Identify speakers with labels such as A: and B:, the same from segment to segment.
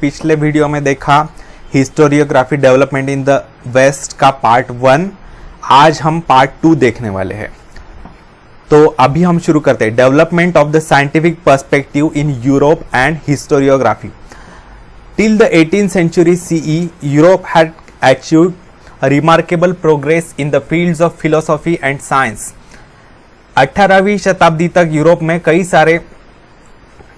A: पिछले वीडियो में देखा historiography development in the West का पार्ट 1, आज हम पार्ट 2 देखने वाले हैं। तो अभी हम शुरू करते हैं। Development of the scientific perspective in Europe and historiography. Till the 18th century CE, Europe had achieved a remarkable progress in the fields of philosophy and science. 18वीं शताब्दी तक यूरोप में कई सारे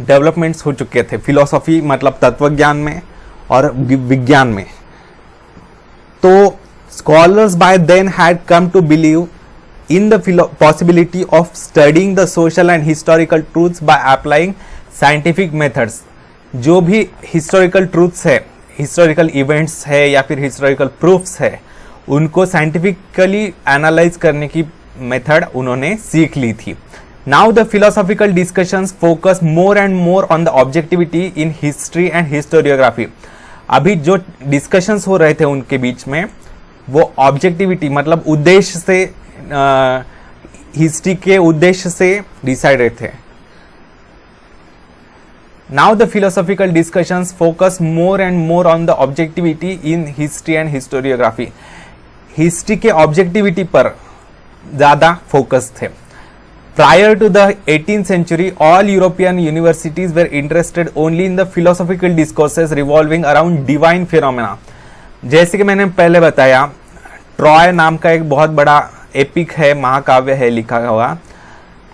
A: डेवलपमेंट्स हो चुके थे। फिलोसॉफी मतलब तत्वज्ञान में और विज्ञान में। तो scholars by then had come to believe in the possibility of studying the social and historical truths by applying scientific methods. जो भी हिस्टोरिकल ट्रूथ्स है, हिस्टोरिकल इवेंट्स है या फिर हिस्टोरिकल प्रूफ्स है, उनको साइंटिफिकली एनालाइज करने की मेथड उन्होंने सीख ली थी। Now the philosophical discussions focus more and more on the objectivity in history and historiography. अभी जो डिस्कशंस हो रहे थे उनके बीच में, वो ऑब्जेक्टिविटी मतलब उद्देश्य से, हिस्ट्री के उद्देश्य से डिसाइडेड थे। Now the philosophical discussions focus more and more on the objectivity in history and historiography. History के ऑब्जेक्टिविटी पर ज्यादा फोकस थे। Prior to the 18th century, all European universities were interested only in the philosophical discourses revolving around divine phenomena. जैसे कि मैंने पहले बताया, Troy नाम का एक बहुत बड़ा एपिक है, महाकाव्य है लिखा हुआ।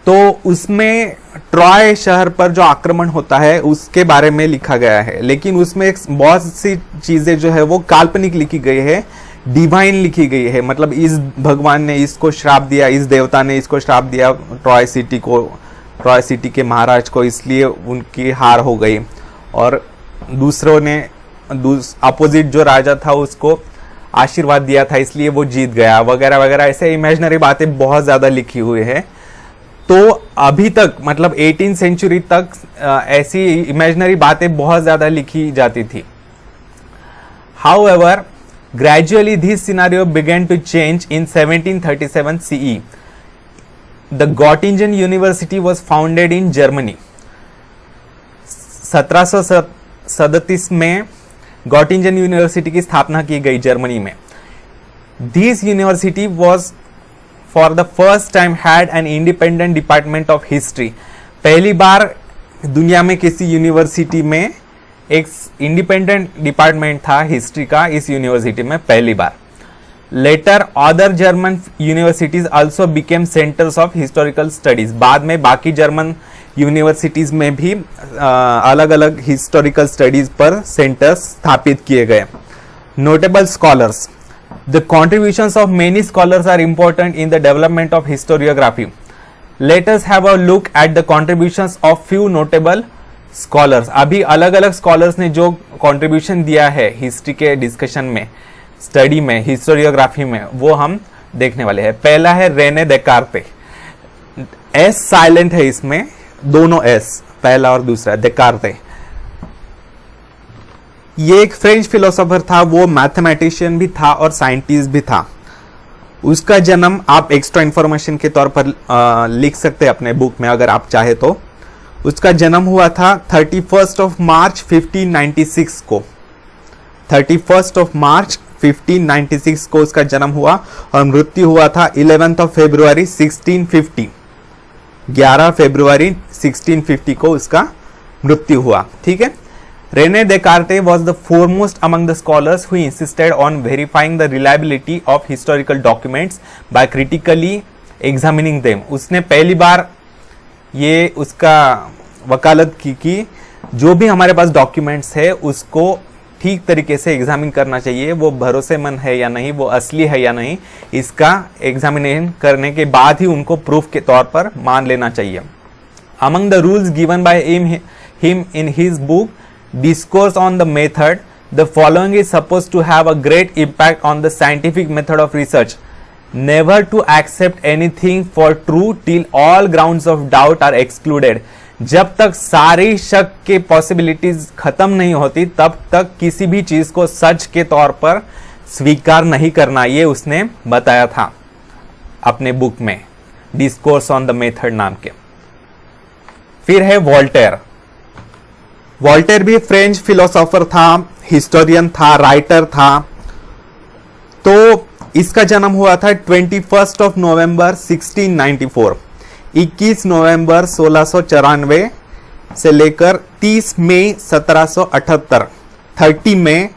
A: तो उसमें ट्रॉय शहर पर जो आक्रमण होता है उसके बारे में लिखा गया है, लेकिन उसमें बहुत सी चीजें जो है वो काल्पनिक लिखी गई है, डिवाइन लिखी गई है। मतलब इस भगवान ने इसको श्राप दिया, इस देवता ने इसको श्राप दिया ट्रॉय सिटी को, ट्रॉय सिटी के महाराज को, इसलिए उनकी हार हो गई। और दूसरों ने अपोजिट जो राजा था उसको आशीर्वाद दिया था, इसलिए वो जीत गया, वगैरह वगैरह। ऐसे इमेजिनरी बातें बहुत ज्यादा लिखी हुई है। तो अभी तक मतलब 18th century तक ऐसी इमेजिनरी बातें बहुत ज्यादा लिखी जाती थी। However, gradually this scenario began to change in 1737 CE. The Göttingen University was founded in Germany. 1737 में गॉटिंजन यूनिवर्सिटी की स्थापना की गई जर्मनी में। This university was for the first time had an independent department of history. पहली बार दुनिया में किसी यूनिवर्सिटी में एक इंडिपेंडेंट डिपार्टमेंट था हिस्ट्री का, इस यूनिवर्सिटी में पहली बार। Later other German universities also became centres of historical studies. बाद में बाकी जर्मन यूनिवर्सिटीज में भी अलग अलग हिस्टोरिकल स्टडीज पर सेंटर्स स्थापित किए गए। Notable scholars. The contributions of many scholars are important in the development of historiography. Let us have a look at the contributions of few notable scholars. अभी अलग अलग स्कॉलर्स ने जो कंट्रीब्यूशन दिया है हिस्ट्री के डिस्कशन में, स्टडी में, हिस्टोरियोग्राफी में, वो हम देखने वाले हैं। पहला है रेने देकार्ते। एस साइलेंट है इसमें, दोनों एस, पहला और दूसरा, देकार्ते। ये एक फ्रेंच फिलोसोफर था, वो मैथमेटिशियन भी था और साइंटिस्ट भी था। उसका जन्म आप एक्स्ट्रा इंफॉर्मेशन के तौर पर लिख सकते हैं अपने बुक में अगर आप चाहे तो। उसका जन्म हुआ था 31 मार्च 1596 को। 31 मार्च 1596 को उसका जन्म हुआ और मृत्यु हुआ था 11 फरवरी 1650। 11 फरवरी 1650 को उसका मृत्यु हुआ। ठीक है। René Descartes was the foremost among the scholars who insisted on verifying the reliability of historical documents by critically examining them. उसने पहली बार ये उसका वकालत की कि जो भी हमारे पास डॉक्यूमेंट्स है उसको ठीक तरीके से एग्जामिन करना चाहिए, वो भरोसेमंद है या नहीं, वो असली है या नहीं, इसका एग्जामिनेशन करने के बाद ही उनको प्रूफ के तौर पर मान लेना चाहिए। Among the rules given by him in his book discourse on the method, the following is suppose to have a great impact on the scientific method of research. Never to accept anything for true till all grounds of doubt are excluded. जब तक सारी शक के possibilities खत्म नहीं होती तब तक किसी भी चीज को सच के तौर पर स्वीकार नहीं करना, ये उसने बताया था अपने बुक में, डिस्कोर्स ऑन द मेथड नाम के। फिर है वोल्टेयर। वॉल्टेयर भी फ्रेंच फिलोसोफर था, हिस्टोरियन था, राइटर था। तो इसका जन्म हुआ था 21 ऑफ नवंबर 1694, 21 नवंबर 1694 से लेकर 30 मई 1778, 30 मई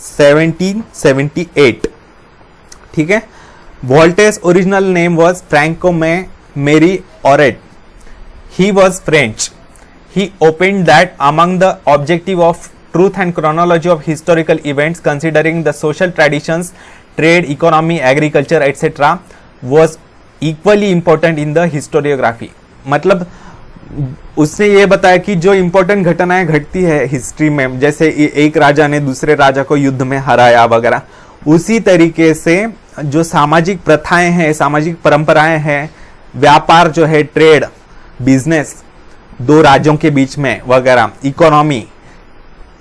A: 1778। ठीक है। वॉल्टेयर्स ओरिजिनल नेम वॉज फ्रैंको मेरी ऑरेट। He was French. He opened that among the objective of truth and chronology of historical events, considering the social traditions, trade, economy, agriculture, etc., was equally important in the historiography. मतलब उसने ये बताया कि जो important घटनाएं घटती है history में, जैसे एक राजा ने दूसरे राजा को युद्ध में हराया वगैरह, उसी तरीके से जो सामाजिक प्रथाएं हैं, सामाजिक परंपराएं हैं, व्यापार जो है, ट्रेड, बिजनेस दो राज्यों के बीच में वगैरह, इकोनॉमी,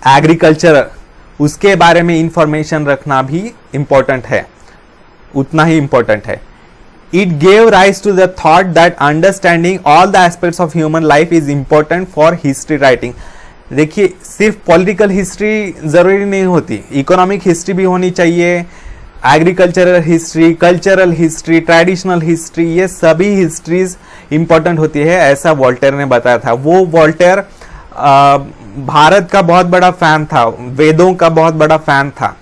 A: एग्रीकल्चर, उसके बारे में इंफॉर्मेशन रखना भी इंपॉर्टेंट है, उतना ही इंपॉर्टेंट है। It gave rise to the thought that understanding all the aspects of human life is important for history writing. देखिए, सिर्फ पॉलिटिकल हिस्ट्री जरूरी नहीं होती, इकोनॉमिक हिस्ट्री भी होनी चाहिए, agricultural history, cultural history, traditional history, ये सभी हिस्ट्रीज इंपॉर्टेंट होती है, ऐसा वॉल्टेयर ने बताया था। वो वॉल्टेयर भारत का बहुत बड़ा फैन था, वेदों का बहुत बड़ा फैन था।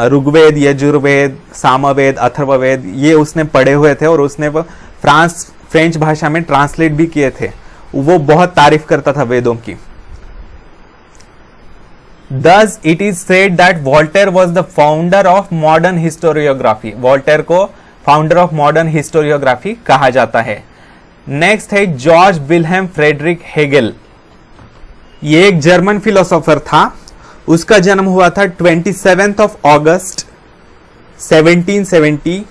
A: ऋग्वेद, यजुर्वेद, सामवेद, अथर्ववेद ये उसने पढ़े हुए थे और उसने फ्रेंच भाषा में ट्रांसलेट भी किए थे। वो बहुत तारीफ करता था वेदों की। Thus, it is said that Voltaire was the founder of modern historiography. Voltaire को फाउंडर ऑफ मॉडर्न हिस्टोरियोग्राफी कहा जाता है। नेक्स्ट है जॉर्ज विल्हेम फ्रेडरिक हेगेल। ये एक जर्मन फिलोसोफर था। उसका जन्म हुआ था 27 ऑफ अगस्त 1770,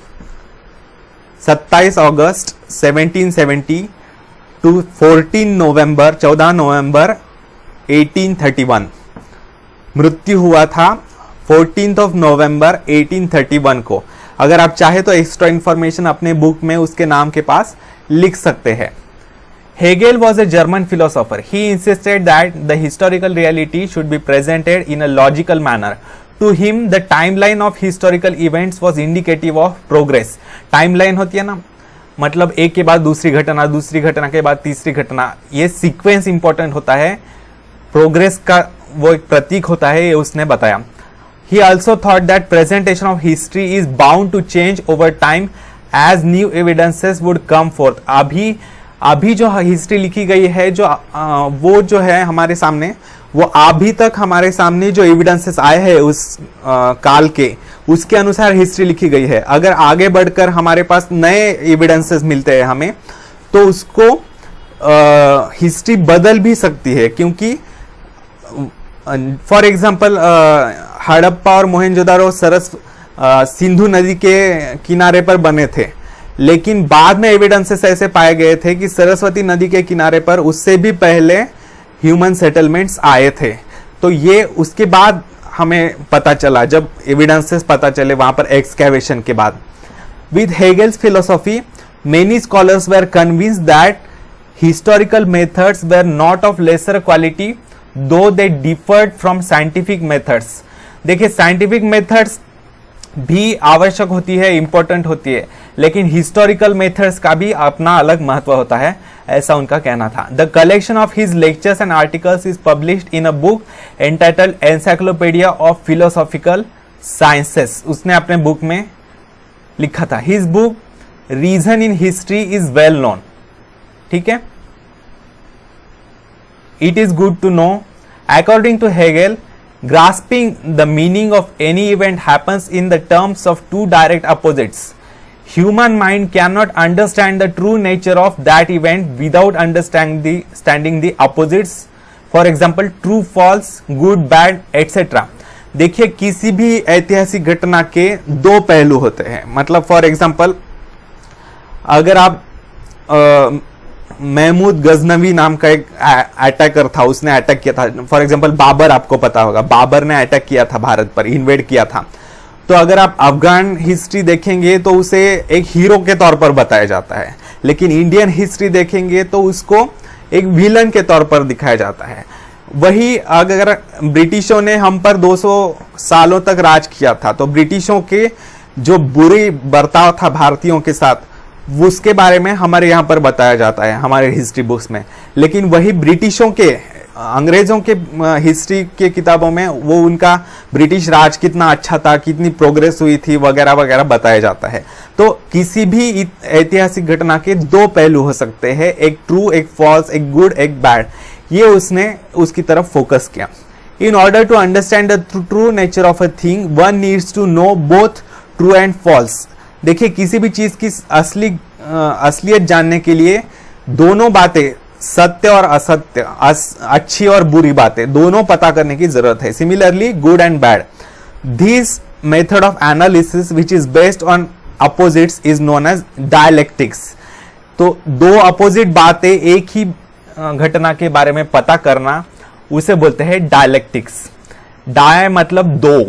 A: 27 अगस्त 1770 टू 14 नवंबर 1831। मृत्यु हुआ था 14 ऑफ नवंबर 1831 को। अगर आप चाहे तो एक्स्ट्रा इंफॉर्मेशन अपने बुक में उसके नाम के पास लिख सकते हैं। Hegel was a German philosopher. He insisted that the historical reality should be presented in a logical manner. To him, the timeline of historical events was indicative of progress. Timeline होती है ना, मतलब एक के बाद दूसरी घटना, दूसरी घटना के बाद तीसरी घटना, ये सीक्वेंस इंपॉर्टेंट होता है, प्रोग्रेस का वो एक प्रतीक होता है, ये उसने बताया। He also thought that presentation of history is bound to change over time as new evidences would come forth. अभी जो हिस्ट्री लिखी गई है, जो वो जो है हमारे सामने, वो अभी तक हमारे सामने जो एविडेंसेस आए हैं उस काल के, उसके अनुसार हिस्ट्री लिखी गई है। अगर आगे बढ़कर हमारे पास नए एविडेंसेस मिलते हैं हमें, तो उसको हिस्ट्री बदल भी सकती है। क्योंकि फॉर एग्जाम्पल हड़प्पा और मोहनजोदारो सिंधु नदी के किनारे पर बने थे, लेकिन बाद में एविडेंसेस ऐसे पाए गए थे कि सरस्वती नदी के किनारे पर उससे भी पहले ह्यूमन सेटलमेंट्स आए थे। तो ये उसके बाद हमें पता चला, जब एविडेंसेस पता चले वहां पर एक्सकैवेशन के बाद। With Hegel's philosophy many scholars were convinced that historical methods were not of lesser quality though they differed from scientific methods. देखिए, साइंटिफिक मेथड्स भी आवश्यक होती है, इंपॉर्टेंट होती है, लेकिन हिस्टोरिकल मेथड्स का भी अपना अलग महत्व होता है, ऐसा उनका कहना था। The collection of his lectures and articles is published in a book entitled encyclopedia of philosophical sciences. उसने अपने बुक में लिखा था। His book reason in history is well known. ठीक है, it is good to know, according to Hegel, grasping the meaning of any event happens in the terms of two direct opposites. Human mind cannot understand the true nature of that event without understanding the opposites. For example, true, false, good, bad, etc. देखिए, किसी भी ऐतिहासिक घटना के दो पहलू होते हैं। मतलब फॉर एग्जाम्पल, अगर आप महमूद गजनवी नाम का एक अटैकर था, उसने अटैक किया था। फॉर एग्जांपल बाबर, आपको पता होगा, बाबर ने अटैक किया था भारत पर, इन्वेड किया था। तो अगर आप अफगान हिस्ट्री देखेंगे तो उसे एक हीरो के तौर पर बताया जाता है, लेकिन इंडियन हिस्ट्री देखेंगे तो उसको एक विलन के तौर पर दिखाया जाता है। वही अगर ब्रिटिशों ने हम पर 200 सालों तक राज किया था, तो ब्रिटिशों के जो बुरी बर्ताव था भारतीयों के साथ, उसके बारे में हमारे यहाँ पर बताया जाता है हमारे हिस्ट्री बुक्स में। लेकिन वही ब्रिटिशों के, अंग्रेजों के हिस्ट्री के किताबों में वो उनका ब्रिटिश राज कितना अच्छा था, कितनी प्रोग्रेस हुई थी वगैरह वगैरह बताया जाता है। तो किसी भी ऐतिहासिक घटना के दो पहलू हो सकते हैं, एक ट्रू, एक फॉल्स, एक गुड, एक बैड। ये उसने उसकी तरफ फोकस किया। In order to understand the true nature of a thing one needs to know both true and false. देखिए, किसी भी चीज की असलियत जानने के लिए दोनों बातें, सत्य और असत्य, अच्छी और बुरी बातें, दोनों पता करने की जरूरत है। Similarly good and bad, this method of analysis which is based on opposites is known as dialectics. तो दो अपोजिट बातें एक ही घटना के बारे में पता करना, उसे बोलते हैं डायलेक्टिक्स। डाय मतलब दो,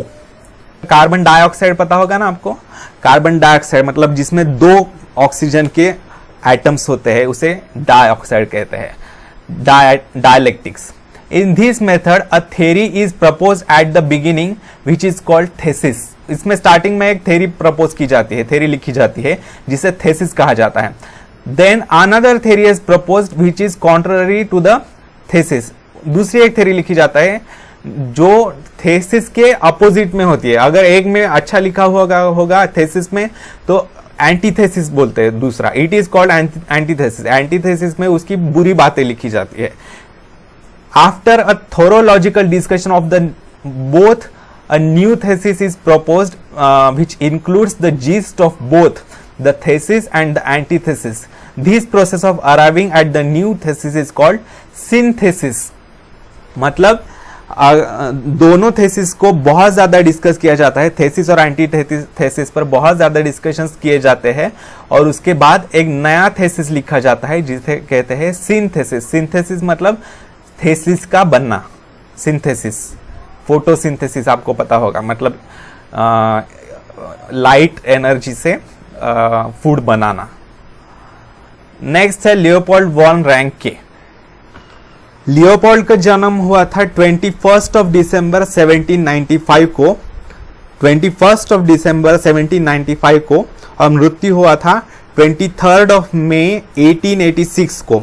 A: कार्बन डाइऑक्साइड पता होगा ना आपको, कार्बन डाइऑक्साइड मतलब जिसमें दो ऑक्सीजन के एटम्स होते हैं, उसे डाइऑक्साइड कहते हैं। Dialectics. In this method a theory is propose at the beginning which is called thesis. इसमें स्टार्टिंग में एक थ्योरी प्रपोज की जाती है, थ्योरी लिखी जाती है, जिसे थेसिस कहा जाता है। Then another theory is proposed which is contrary to the thesis. दूसरी एक थ्योरी लिखी जाता है जो थेसिस के अपोजिट में होती है। अगर एक में अच्छा लिखा होगा थेसिस में, तो एंटीथेसिस बोलते हैं दूसरा, it is called antithesis. Antithesis में उसकी बुरी बातें लिखी जाती है। आफ्टर अ थोरोलॉजिकल discussion of the both, a new thesis is proposed which includes the gist of both the thesis and the antithesis. This process of arriving at the new thesis is called synthesis. मतलब दोनों thesis को बहुत ज्यादा discuss किया जाता है, thesis और antithesis पर बहुत ज्यादा डिस्कशंस किए जाते हैं, और उसके बाद एक नया थेसिस लिखा जाता है जिसे कहते हैं सिंथेसिस। सिंथेसिस मतलब थेसिस का बनना, सिंथेसिस। फोटोसिंथेसिस आपको पता होगा, मतलब लाइट एनर्जी से फूड बनाना। नेक्स्ट है लियोपोल्ड वॉन रैंके। लियोपोल्ड का जन्म हुआ था 21 ऑफ दिसंबर 1795 को, 21 ऑफ दिसंबर 1795 को, और मृत्यु हुआ था 23 ऑफ मई 1886 को,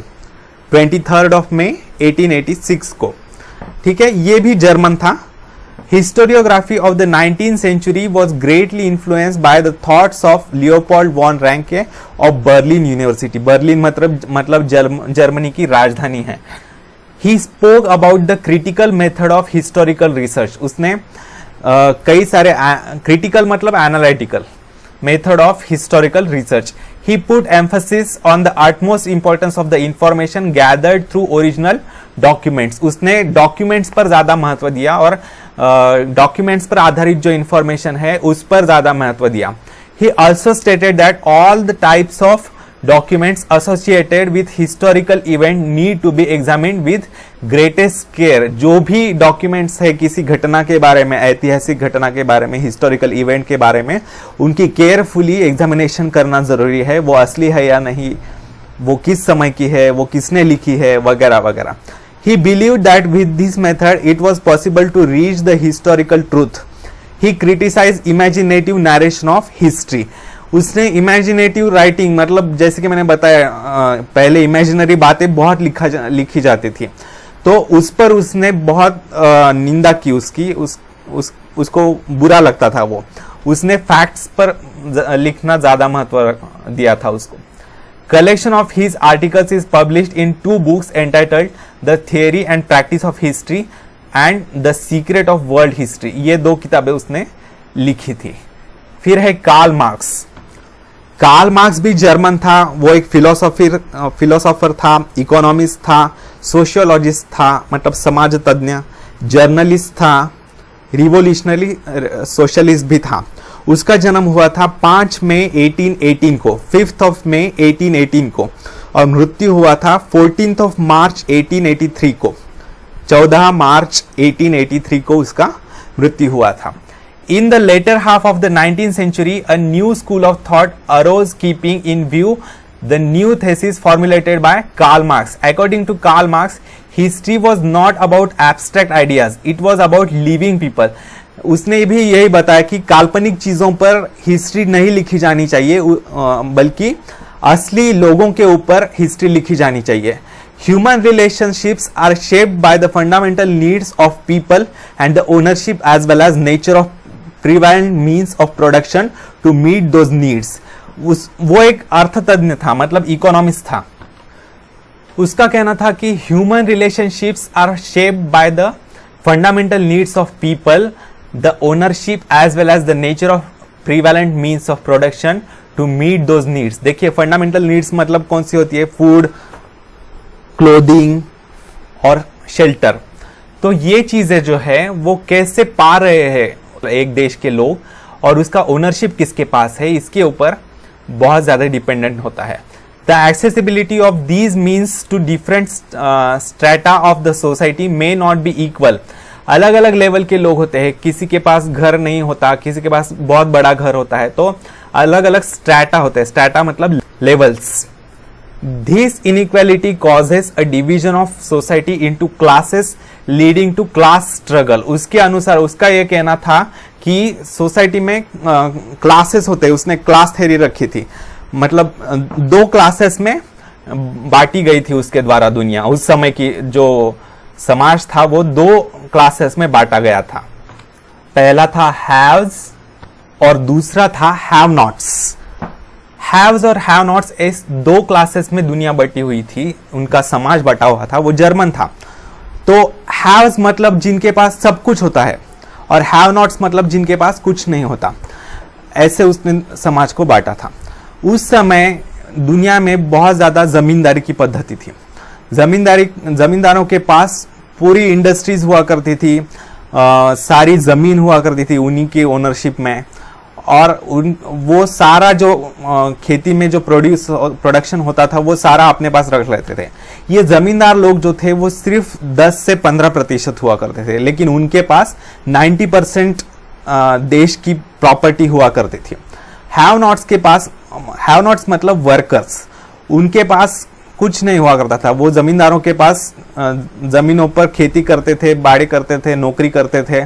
A: 23 ऑफ मई 1886 को। ठीक है, ये भी जर्मन था। Historiography of the 19th century was greatly influenced by the thoughts of Leopold von Ranke of Berlin University. Berlin मतलब जर्मनी की राजधानी है। He spoke about the critical method of historical research. उसने कई सारे critical मतलब analytical method of historical research. He put emphasis on the utmost importance of the information gathered through original documents. उसने documents पर ज्यादा महत्व दिया और डॉक्यूमेंट्स पर आधारित जो इंफॉर्मेशन है उस पर ज्यादा महत्व दिया। He also stated that all the types of documents associated with historical event need to be examined with greatest care. जो भी डॉक्यूमेंट्स है किसी घटना के बारे में, ऐतिहासिक घटना के बारे में, हिस्टोरिकल इवेंट के बारे में, उनकी केयरफुली एग्जामिनेशन करना जरूरी है। वो असली है या नहीं, वो किस समय की है, वो किसने लिखी है, वगैरह वगैरह। He believed that with this method it was possible to reach the historical truth. He criticized imaginative narration of history. उसने इमेजिनेटिव राइटिंग मतलब जैसे कि मैंने बताया पहले इमेजिनरी बातें बहुत लिखी जाती थी, तो उस पर उसने बहुत निंदा की उसकी, उसको बुरा लगता था वो। उसने फैक्ट्स पर लिखना ज्यादा महत्व दिया था उसको। Collection of his articles is published in 2 books entitled The Theory and Practice of History and The Secret of World History. ये 2 किताबें उसने लिखी थी। फिर है कार्ल मार्क्स। कार्ल मार्क्स भी जर्मन था। वो एक फिलोसोफर था, इकोनॉमिस्ट था, सोशियोलॉजिस्ट था, मतलब समाज तज्ञ, जर्नलिस्ट था, रिवोल्यूशनरी सोशलिस्ट भी था। उसका जन्म हुआ था 5 मई 1818 को, 5th ऑफ मई 1818 को, और मृत्यु हुआ था 14th ऑफ मार्च 1883 को, 14 मार्च 1883 को उसका मृत्यु हुआ था। In the later half of the 19th century, a new school of thought arose keeping in view the new thesis formulated by Karl Marx. According to Karl Marx, history was not about abstract ideas, it was about living people. उसने भी यही बताया कि काल्पनिक चीजों पर history नहीं लिखी जानी चाहिए, बल्कि असली लोगों के ऊपर हिस्ट्री लिखी जानी चाहिए। Human relationships are shaped by the fundamental needs of people and the ownership as well as nature of prevalent means of production to meet those needs। वो एक अर्थतज्ञ था, मतलब इकोनॉमिस्ट था। उसका कहना था कि human relationships are shaped by the fundamental needs of people, the ownership as well as the nature of prevalent means of production to meet those needs. देखिए फंडामेंटल नीड्स मतलब कौन सी होती है? फूड, क्लोथिंग और शेल्टर। तो ये चीजें जो है वो कैसे पा रहे हैं एक देश के लोग, और उसका ओनरशिप किसके पास है, इसके ऊपर बहुत ज्यादा डिपेंडेंट होता है। The accessibility of these means to different strata of the society may not be equal. अलग अलग लेवल के लोग होते हैं, किसी के पास घर नहीं होता, किसी के पास बहुत बड़ा घर होता है, तो अलग अलग स्ट्रेटा होते हैं। स्ट्रेटा मतलब levels. This inequality causes a division of society into classes leading to class struggle। उसके अनुसार उसका ये कहना था कि सोसाइटी में क्लासेस होते हैं, उसने क्लास थ्योरी रखी थी, मतलब दो क्लासेस में बांटी गई थी उसके द्वारा दुनिया। उस समय की जो समाज था वो दो क्लासेस में बांटा गया था। पहला था हैव्स और दूसरा था हैव नॉट्स। हैव्स और हैव नॉट्स इस दो क्लासेस में दुनिया बटी हुई थी, उनका समाज बटा हुआ था, वो जर्मन था। तो हैव्स मतलब जिनके पास सब कुछ होता है, और हैव नॉट्स मतलब जिनके पास कुछ नहीं होता। ऐसे उसने समाज को बांटा था। उस समय दुनिया में बहुत ज्यादा जमींदारी की पद्धति थी। जमींदारों के पास पूरी इंडस्ट्रीज हुआ करती थी, सारी जमीन हुआ करती थी उन्हीं की ओनरशिप में, और वो सारा जो खेती में जो प्रोडक्शन होता था वो सारा अपने पास रख लेते थे। ये जमींदार लोग जो थे वो सिर्फ 10 से 15% हुआ करते थे, लेकिन उनके पास 90% देश की प्रॉपर्टी हुआ करती थी। हैव नॉट्स के पास, हैव नॉट्स मतलब वर्कर्स, उनके पास कुछ नहीं हुआ करता था। वो जमींदारों के पास जमीनों पर खेती करते थे, बाड़ी करते थे, नौकरी करते थे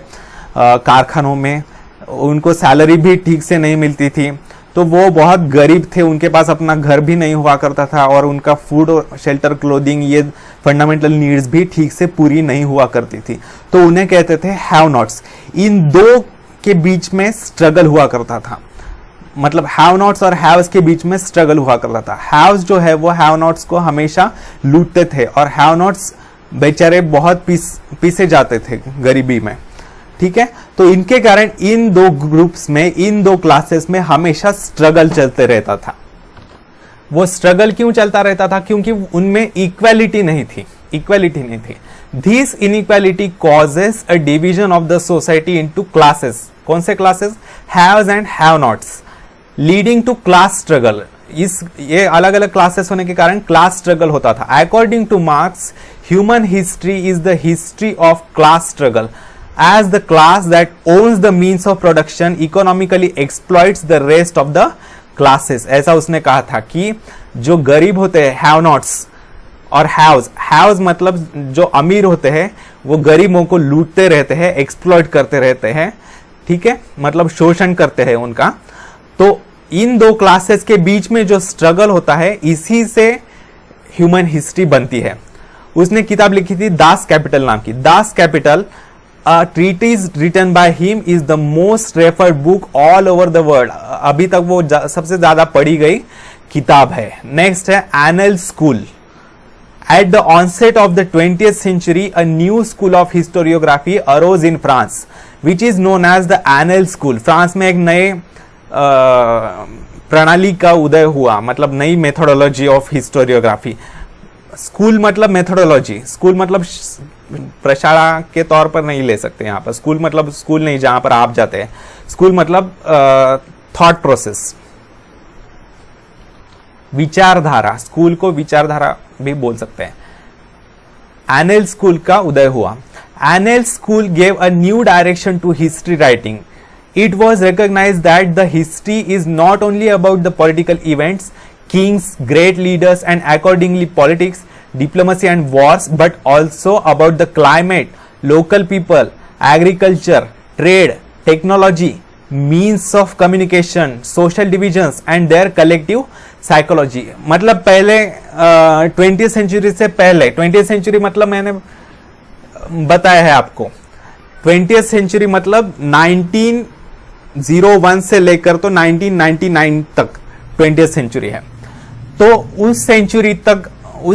A: कारखानों में, उनको सैलरी भी ठीक से नहीं मिलती थी, तो वो बहुत गरीब थे। उनके पास अपना घर भी नहीं हुआ करता था, और उनका फूड और शेल्टर, क्लोथिंग, ये फंडामेंटल नीड्स भी ठीक से पूरी नहीं हुआ करती थी। तो उन्हें कहते थे हैव नॉट्स। इन दो के बीच में स्ट्रगल हुआ करता था, मतलब हैव नॉट्स और हैव्स के बीच में स्ट्रगल हुआ करता था। हैव्स जो है वो हैव नॉट्स को हमेशा लूटते थे, और हैव नॉट्स बेचारे बहुत पीसे जाते थे गरीबी में। ठीक है, तो इनके कारण इन दो ग्रुप्स में, इन दो क्लासेस में हमेशा स्ट्रगल चलते रहता था। वो स्ट्रगल क्यों चलता रहता था? क्योंकि उनमें इक्वालिटी नहीं थी, इक्वालिटी नहीं थी। This inequality causes a division of the society into classes. कौन से classes? Haves and have nots, leading to class struggle. ये अलग अलग क्लासेस होने के कारण क्लास स्ट्रगल होता था। According two marks, human history is the history of class struggle, as the class that owns the means of production economically exploits the rest of the classes। ऐसा उसने कहा था कि जो गरीब होते हैं हैव नॉट्स और हैव्स मतलब जो अमीर होते हैं वो गरीबों को लूटते रहते हैं, एक्सप्लॉइट करते रहते हैं। ठीक है, मतलब शोषण करते हैं उनका। तो इन दो क्लासेस के बीच में जो स्ट्रगल होता है, इसी से ह्यूमन हिस्ट्री बनती है। उसने किताब लिखी थी दास कैपिटल नाम की। Das Kapital, A treatise written by him is the most referred book all over the world। अभी तक वो सबसे ज्यादा पढ़ी गई किताब है। नेक्स्ट है anal school. At the onset of the 20th century, a new school of historiography arose in France, which is known as the Annales School। France में एक नए प्रणाली का उदय हुआ, मतलब नई मेथोडोलॉजी ऑफ हिस्टोरियोग्राफी। स्कूल मतलब मेथोडोलॉजी, स्कूल मतलब प्रशाला के तौर पर नहीं ले सकते यहाँ पर। स्कूल मतलब स्कूल नहीं जहां पर आप जाते हैं, स्कूल मतलब थॉट प्रोसेस, विचारधारा। स्कूल को विचारधारा भी बोल सकते हैं। एनल स्कूल का उदय हुआ। Annales school gave a new direction to history writing. It was recognized that the history is not only about the political events, kings, great leaders, and accordingly politics. diplomacy and wars, but also about the climate, local people, agriculture, trade, technology, means of communication, social divisions and their collective psychology. मतलब पहले 20th century से पहले, 20th century मतलब मैंने बताया है आपको, 20th century मतलब 1901 से लेकर तो 1999 तक 20th सेंचुरी है। तो उस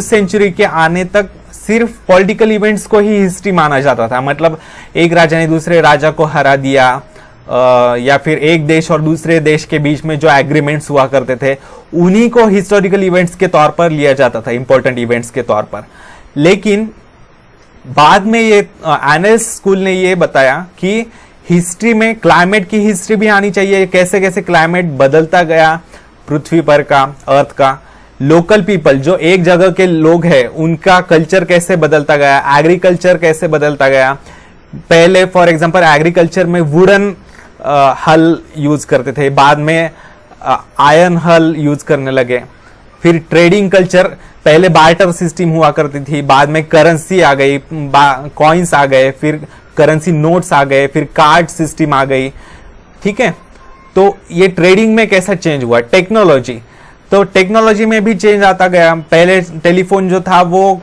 A: सेंचुरी के आने तक सिर्फ पॉलिटिकल इवेंट्स को ही हिस्ट्री माना जाता था। मतलब एक राजा ने दूसरे राजा को हरा दिया, या फिर एक देश और दूसरे देश के बीच में जो एग्रीमेंट्स हुआ करते थे उन्हीं को हिस्टोरिकल इवेंट्स के तौर पर लिया जाता था, इंपॉर्टेंट इवेंट्स के तौर पर। लेकिन बाद में ये एनएस स्कूल ने ये बताया कि हिस्ट्री में क्लाइमेट की हिस्ट्री भी आनी चाहिए, कैसे कैसे क्लाइमेट बदलता गया पृथ्वी पर का, अर्थ का। लोकल पीपल, जो एक जगह के लोग हैं, उनका कल्चर कैसे बदलता गया, एग्रीकल्चर कैसे बदलता गया। पहले फॉर एग्जांपल एग्रीकल्चर में वुडन हल यूज करते थे, बाद में आयरन हल यूज करने लगे। फिर ट्रेडिंग कल्चर, पहले बार्टर सिस्टम हुआ करती थी, बाद में करेंसी आ गई, कॉइन्स आ गए, फिर करेंसी नोट्स आ गए, फिर कार्ड सिस्टम आ गई। ठीक है, तो ये ट्रेडिंग में कैसा चेंज हुआ। टेक्नोलॉजी, तो टेक्नोलॉजी में भी चेंज आता गया। पहले टेलीफोन जो था वो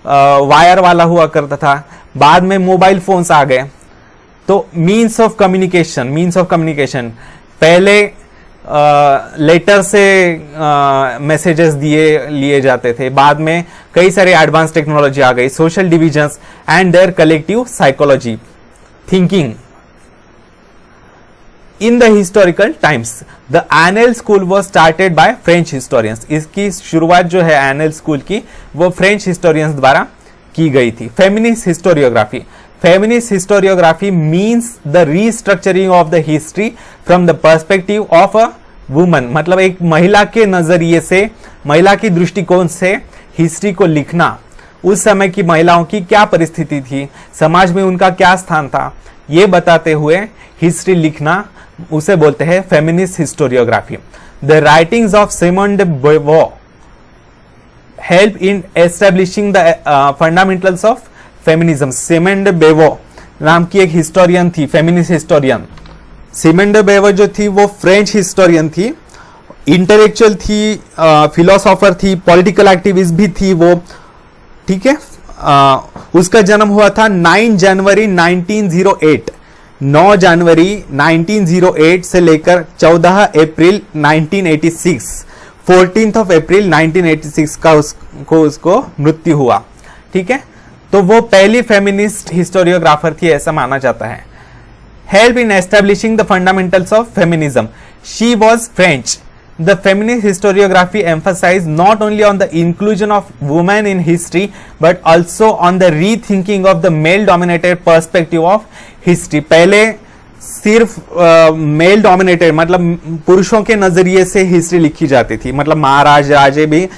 A: वायर वाला हुआ करता था, बाद में मोबाइल फोन्स आ गए। तो मीन्स ऑफ कम्युनिकेशन, पहले लेटर से मैसेजेस लिए जाते थे, बाद में कई सारे एडवांस टेक्नोलॉजी आ गई। Social divisions and their collective psychology, thinking. In the historical times, the Annales school was started by French historians. इसकी शुरुआत जो है Annales school की, वो French historians द्वारा की गई थी। Feminist historiography. Feminist historiography means the restructuring of the history from the perspective of a woman. मतलब एक महिला के नजरिए से, महिला की दृष्टिकोण से हिस्ट्री को लिखना। उस समय की महिलाओं की क्या परिस्थिति थी, समाज में उनका क्या स्थान था, ये बताते हुए हिस्ट्री लिखना, उसे बोलते हैं feminist historiography. The writings of Simone de Beauvoir help in establishing the fundamentals of feminism. Simone de Beauvoir नाम की एक हिस्टोरियन थी, feminist historian. Simone de Beauvoir जो थी वो फ्रेंच हिस्टोरियन थी, इंटेलेक्चुअल थी, फिलोसोफर थी, पॉलिटिकल एक्टिविस्ट भी थी वो। ठीक है, उसका जन्म हुआ था 9 जनवरी 1908। 9 जनवरी 1908 से लेकर 14 अप्रैल 1986, 14th of अप्रैल 1986 का उसको मृत्यु हुआ। ठीक है, तो वो पहली फेमिनिस्ट हिस्टोरियोग्राफर थी, ऐसा माना जाता है। Help in establishing the fundamentals of feminism, she was French. The feminist historiography emphasized not only on the inclusion of women in history but also on the rethinking of the male dominated perspective of history. पहले सिर्फ male dominated मतलब पुरुषों के नजरिए से history लिखी जाती थी, मतलब महाराज राजे भी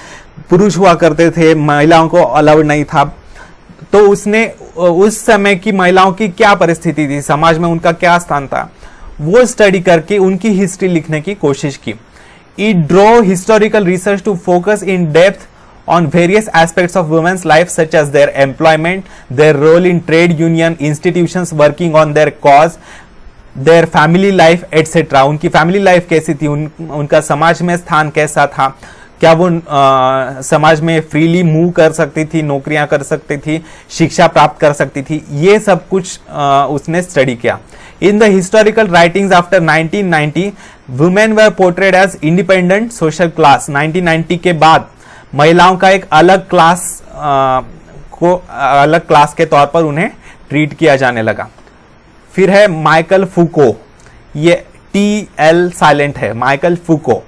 A: पुरुष हुआ करते थे, महिलाओं को अलाउड नहीं था। तो उसने उस समय की महिलाओं की क्या परिस्थिति थी, समाज में उनका क्या स्थान था, वो स्टडी करके उनकी हिस्ट्री लिखने की कोशिश की। It drove historical research to focus in depth on various aspects of women's life, such as their employment, their role in trade union institutions working on their cause, their family life, etc. उनकी family life कैसी थी, उनका समाज में स्थान कैसा था, क्या वो समाज में फ्रीली मूव कर सकती थी, नौकरियां कर सकती थी, शिक्षा प्राप्त कर सकती थी, ये सब कुछ उसने स्टडी किया। In the historical writings after 1990, women were portrayed as independent social class. 1990 के बाद महिलाओं का एक अलग क्लास के तौर पर उन्हें ट्रीट किया जाने लगा। फिर है माइकल फूको, ये TL साइलेंट है, माइकल फूको।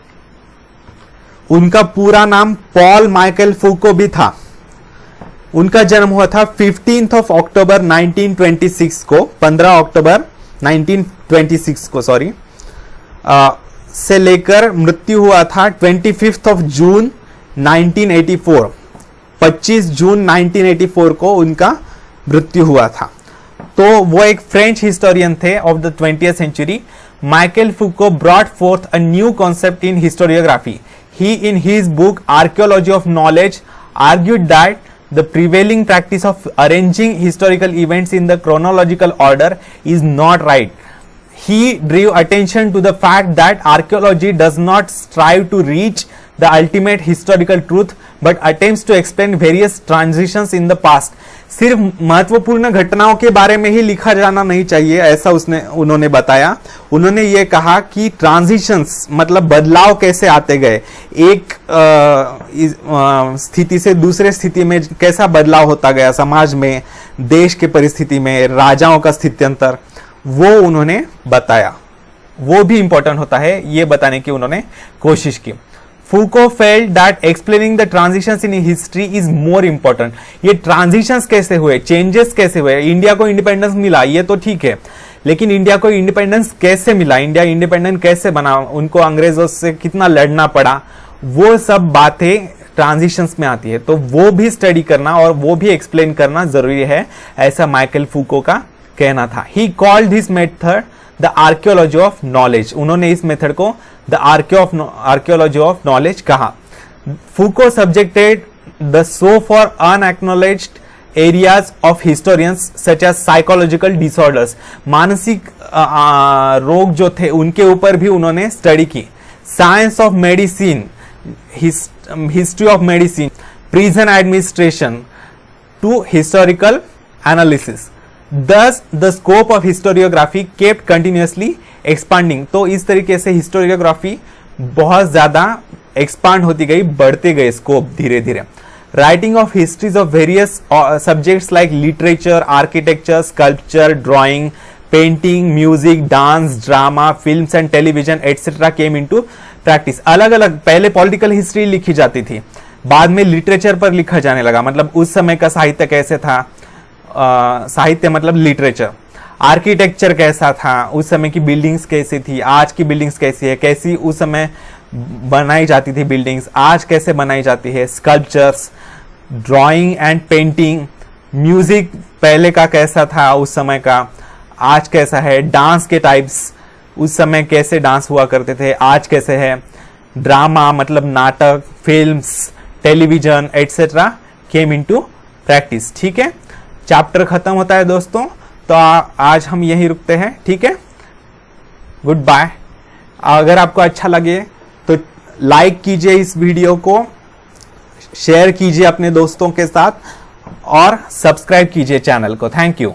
A: उनका पूरा नाम पॉल माइकल फूको भी था। उनका जन्म हुआ था 15th of October 1926 को, 15 अक्टूबर 1926 को सॉरी, से लेकर मृत्यु हुआ था 25th of June 1984, 25 जून 1984 को उनका मृत्यु हुआ था। तो वो एक फ्रेंच हिस्टोरियन थे of the 20th century। Michael Foucault brought forth a new concept in historiography. He in his book Archaeology of Knowledge argued that the prevailing practice of arranging historical events in the chronological order is not right. He drew attention to the fact that archaeology does not strive to reach the ultimate historical truth but attempts to explain various transitions in the past. सिर्फ महत्वपूर्ण घटनाओं के बारे में ही लिखा जाना नहीं चाहिए, ऐसा उन्होंने बताया। उन्होंने ये कहा कि ट्रांजिशंस मतलब बदलाव कैसे आते गए, एक स्थिति से दूसरे स्थिति में कैसा बदलाव होता गया समाज में, देश के परिस्थिति में, राजाओं का स्थित्यंतर, वो उन्होंने बताया। वो भी इंपॉर्टेंट होता है, ये बताने की उन्होंने कोशिश की। Foucault felt that explaining the transitions in history is more important. ये ट्रांजिशंस कैसे हुए, चेंजेस कैसे हुए, इंडिया को इंडिपेंडेंस मिला ये तो ठीक है, लेकिन इंडिया को इंडिपेंडेंस कैसे मिला, इंडिया इंडिपेंडेंट कैसे बना, उनको अंग्रेजों से कितना लड़ना पड़ा, वो सब बातें ट्रांजिशंस में आती है। तो वो भी स्टडी करना और वो भी एक्सप्लेन करना जरूरी है, ऐसा माइकल फूको का कहना था। He called this method the archaeology of knowledge. उन्होंने इस मेथड को द आर्कियोलॉजी ऑफ नॉलेज कहा। Foucault subjected the so far unacknowledged areas of historians such as psychological disorders. मानसिक रोग जो थे उनके ऊपर भी उन्होंने स्टडी की। Science of medicine, history of medicine, prison administration to historical analysis. Thus, the scope of historiography kept continuously expanding. तो इस तरीके से हिस्टोरियोग्राफी बहुत ज्यादा एक्सपांड होती गई, बढ़ते गए स्कोप धीरे धीरे। Writing of histories of various subjects like literature, architecture, sculpture, drawing, painting, music, dance, drama, films and television etcetera came into practice. अलग अलग पहले पॉलिटिकल हिस्ट्री लिखी जाती थी, बाद में लिटरेचर पर लिखा जाने लगा, मतलब उस समय का साहित्य कैसे था, साहित्य मतलब लिटरेचर। आर्किटेक्चर कैसा था, उस समय की बिल्डिंग्स कैसी थी, आज की बिल्डिंग्स कैसी है, कैसी उस समय बनाई जाती थी बिल्डिंग्स, आज कैसे बनाई जाती है। Sculptures, drawing and painting, music पहले का कैसा था, उस समय का, आज कैसा है। डांस के टाइप्स, उस समय कैसे डांस हुआ करते थे, आज कैसे है। ड्रामा मतलब नाटक, films, television etcetera came into practice. ठीक है, चैप्टर खत्म होता है दोस्तों, तो आज हम यहीं रुकते हैं। ठीक है, गुड बाय। अगर आपको अच्छा लगे तो लाइक कीजिए इस वीडियो को, शेयर कीजिए अपने दोस्तों के साथ और सब्सक्राइब कीजिए चैनल को। Thank you.